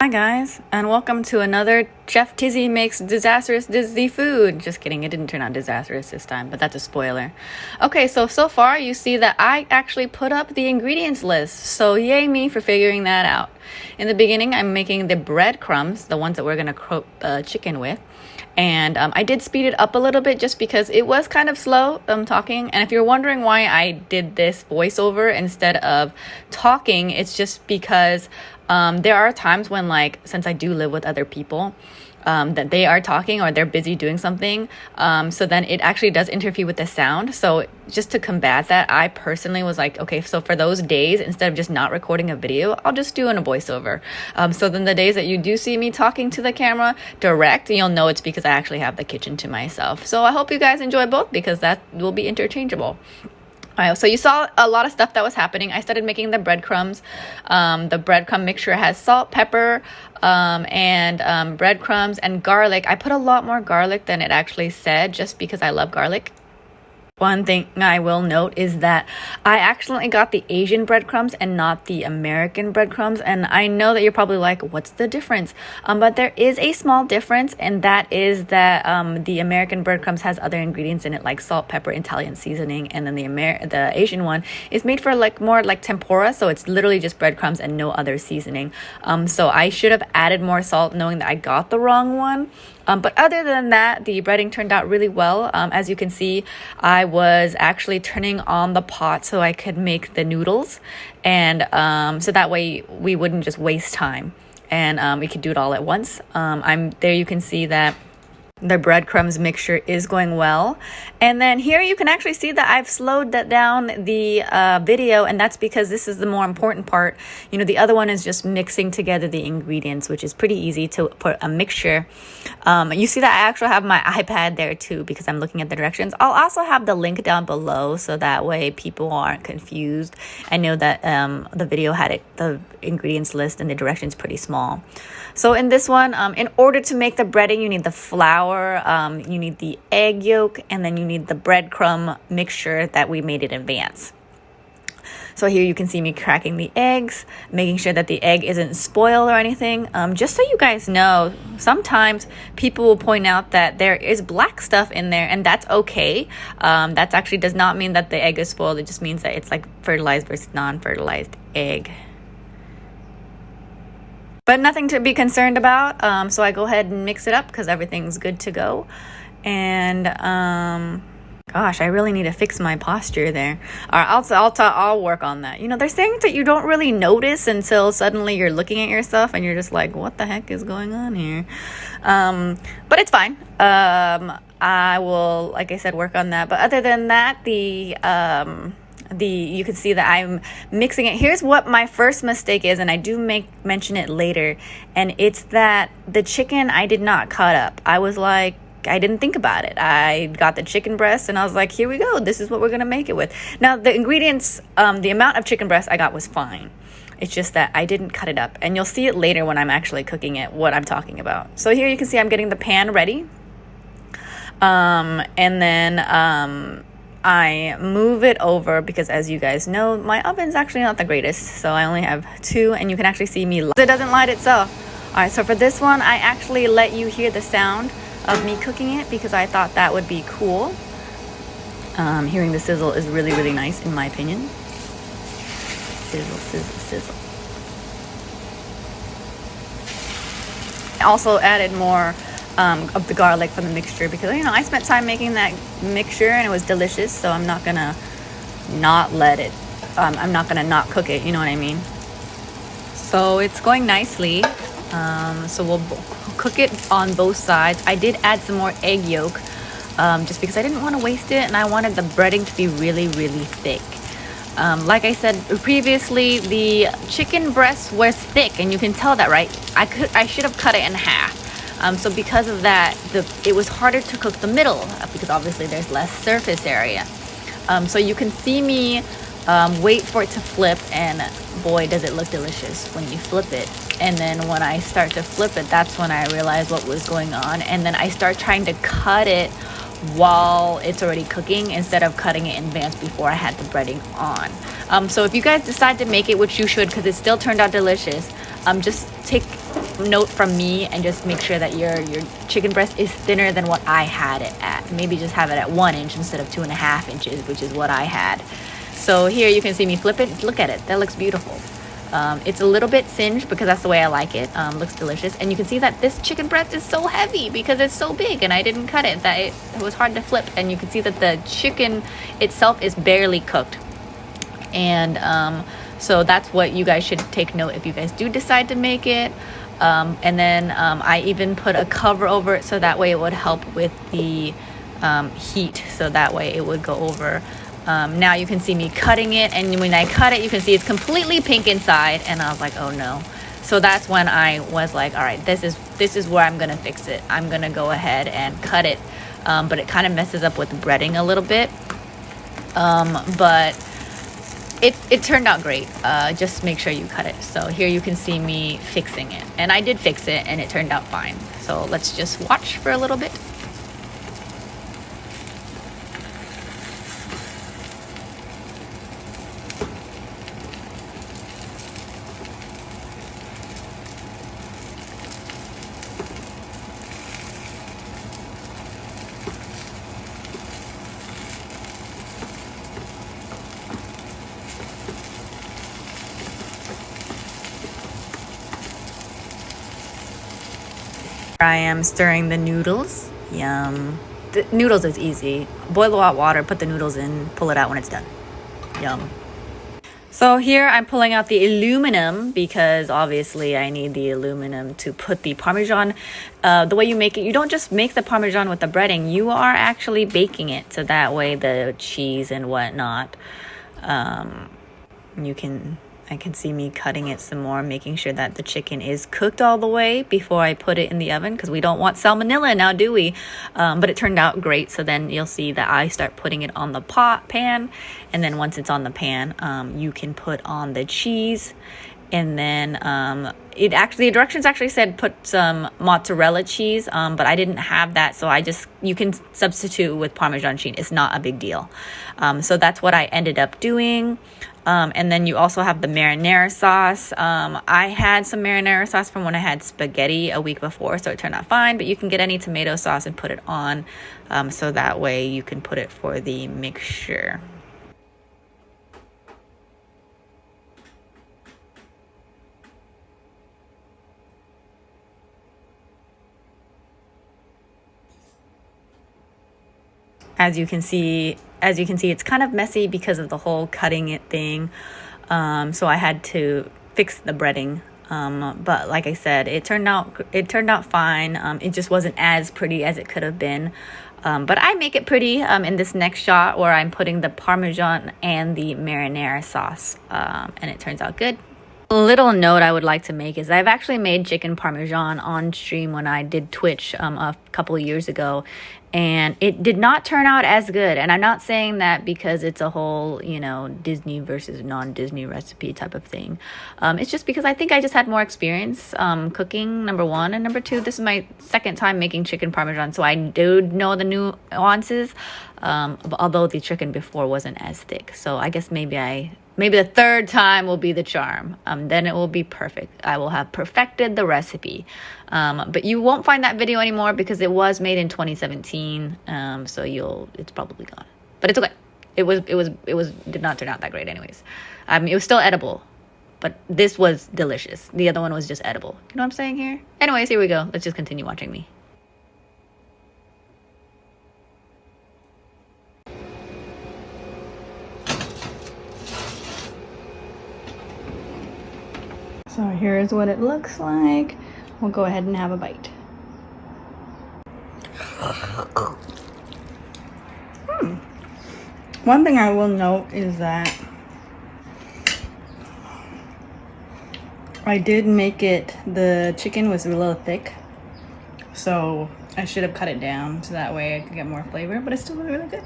Hi guys, and welcome to another Chef Tizzy Makes Disastrous Disney Food. Just kidding, it didn't turn out disastrous this time, but that's a spoiler. Okay, so far you see that I actually put up the ingredients list, so yay me for figuring that out. In the beginning, I'm making the breadcrumbs, the ones that we're going to coat the chicken with. And I did speed it up a little bit just because it was kind of slow talking. And if you're wondering why I did this voiceover instead of talking, it's just because there are times when, like, since I do live with other people, that they are talking or they're busy doing something. So then it actually does interfere with the sound. So just to combat that, I personally was like, okay, so for those days, instead of just not recording a video, I'll just do in a voiceover. So then the days that you do see me talking to the camera direct, you'll know it's because I actually have the kitchen to myself. So I hope you guys enjoy both because that will be interchangeable. All right, so you saw a lot of stuff that was happening. I started making the breadcrumbs. The breadcrumb mixture has salt, pepper, and breadcrumbs and garlic. I put a lot more garlic than it actually said just because I love garlic. One thing I will note is that I accidentally got the Asian breadcrumbs and not the American breadcrumbs. And I know that you're probably like, what's the difference? But there is a small difference, and that is that the American breadcrumbs has other ingredients in it, like salt, pepper, Italian seasoning. And then the Asian one is made for more like tempura. So it's literally just breadcrumbs and no other seasoning. So I should have added more salt knowing that I got the wrong one. But other than that, the breading turned out really well. As you can see, I was actually turning on the pot so I could make the noodles. And so that way we wouldn't just waste time. And we could do it all at once. There you can see that the breadcrumbs mixture is going well. And then here you can actually see that I've slowed that down the video, and that's because this is the more important part. You know, the other one is just mixing together the ingredients, which is pretty easy to put a mixture. You see that I actually have my iPad there too because I'm looking at the directions. I'll also have the link down below so that way people aren't confused. I know that the video had the ingredients list and the directions pretty small. So in this one, in order to make the breading, you need the flour, you need the egg yolk, and then you need the breadcrumb mixture that we made in advance. So here you can see me cracking the eggs, making sure that the egg isn't spoiled or anything. Just so you guys know, sometimes people will point out that there is black stuff in there, and that's okay. That actually does not mean that the egg is spoiled. It just means that it's like fertilized versus non-fertilized egg. But nothing to be concerned about. So I go ahead and mix it up because everything's good to go. And gosh, I really need to fix my posture there. All right, I'll work on that. You know, there's things that you don't really notice until suddenly you're looking at yourself and you're just like, what the heck is going on here? But it's fine. I will, like I said, work on that. But other than that, you can see that I'm mixing it. Here's what my first mistake is, and I do mention it later, and it's that the chicken I did not cut up. I was like, I didn't think about it. I got the chicken breast and I was like, here we go. This is what we're going to make it with. Now, the ingredients, the amount of chicken breast I got was fine. It's just that I didn't cut it up, and you'll see it later when I'm actually cooking it, what I'm talking about. So here you can see I'm getting the pan ready. And then I move it over because, as you guys know, my oven's actually not the greatest. So I only have 2, and you can actually see me. It doesn't light itself. All right, so for this one, I actually let you hear the sound of me cooking it because I thought that would be cool. Hearing the sizzle is really, really nice in my opinion. Sizzle, sizzle, sizzle. I also added more of the garlic from the mixture because, you know, I spent time making that mixture and it was delicious, so I'm not gonna not let it, I'm not gonna not cook it, you know what I mean? So it's going nicely. So we'll cook it on both sides. I did add some more egg yolk just because I didn't want to waste it, and I wanted the breading to be really, really thick. Like I said previously, the chicken breast was thick, and you can tell that, right? I should have cut it in half. So because of that, it was harder to cook the middle because obviously there's less surface area. So you can see me wait for it to flip, and boy, does it look delicious when you flip it. And then when I start to flip it, that's when I realized what was going on. And then I start trying to cut it while it's already cooking instead of cutting it in advance before I had the breading on. So if you guys decide to make it, which you should because it still turned out delicious, just take note from me and just make sure that your chicken breast is thinner than what I had it at. Maybe just have it at 1 inch instead of 2.5 inches, which is what I had. So here you can see me flip it. Look at it. That looks beautiful. It's a little bit singed because that's the way I like it. Looks delicious. And you can see that this chicken breast is so heavy because it's so big and I didn't cut it, that it was hard to flip. And you can see that the chicken itself is barely cooked. And so that's what you guys should take note if you guys do decide to make it. And then I even put a cover over it so that way it would help with the heat, so that way it would go over. Now you can see me cutting it, and when I cut it you can see it's completely pink inside, and I was like, oh no. So that's when I was like, all right, this is where I'm gonna fix it. I'm gonna go ahead and cut it, but it kind of messes up with the breading a little bit, but it turned out great. Just make sure you cut it. So here you can see me fixing it, and I did fix it and it turned out fine. So let's just watch for a little bit. I am stirring the noodles. Yum. The noodles is easy. Boil the hot water, put the noodles in, pull it out when it's done. Yum. So here I'm pulling out the aluminum because obviously I need the aluminum to put the Parmesan. The way you make it, you don't just make the Parmesan with the breading, you are actually baking it. So that way the cheese and whatnot, I can see me cutting it some more, making sure that the chicken is cooked all the way before I put it in the oven, because we don't want salmonella now, do we? But it turned out great. So then you'll see that I start putting it on the pan, and then once it's on the pan, you can put on the cheese. And then the directions actually said put some mozzarella cheese, but I didn't have that, so you can substitute with Parmesan cheese. It's not a big deal. So that's what I ended up doing. And then you also have the marinara sauce. I had some marinara sauce from when I had spaghetti a week before, so it turned out fine, but you can get any tomato sauce and put it on, so that way you can put it for the mixture. As you can see, it's kind of messy because of the whole cutting it thing. So I had to fix the breading. But like I said, it turned out fine. It just wasn't as pretty as it could have been. But I make it pretty in this next shot where I'm putting the Parmesan and the marinara sauce, and it turns out good. A little note I would like to make is I've actually made chicken Parmesan on stream when I did Twitch a couple of years ago, and it did not turn out as good. And I'm not saying that because it's a whole, Disney versus non-Disney recipe type of thing. It's just because I think I just had more experience cooking, number one, and number two, this is my second time making chicken Parmesan, so I do know the nuances, although the chicken before wasn't as thick. So I guess maybe the third time will be the charm. Then it will be perfect. I will have perfected the recipe. But you won't find that video anymore because it was made in 2017. So it's probably gone. But it's okay. It did not turn out that great anyways. It was still edible, but this was delicious. The other one was just edible. You know what I'm saying here? Anyways, here we go. Let's just continue watching me. So here's what it looks like. We'll go ahead and have a bite. One thing I will note is that I did make it, the chicken was a little thick, so I should have cut it down so that way I could get more flavor, but it's still really good.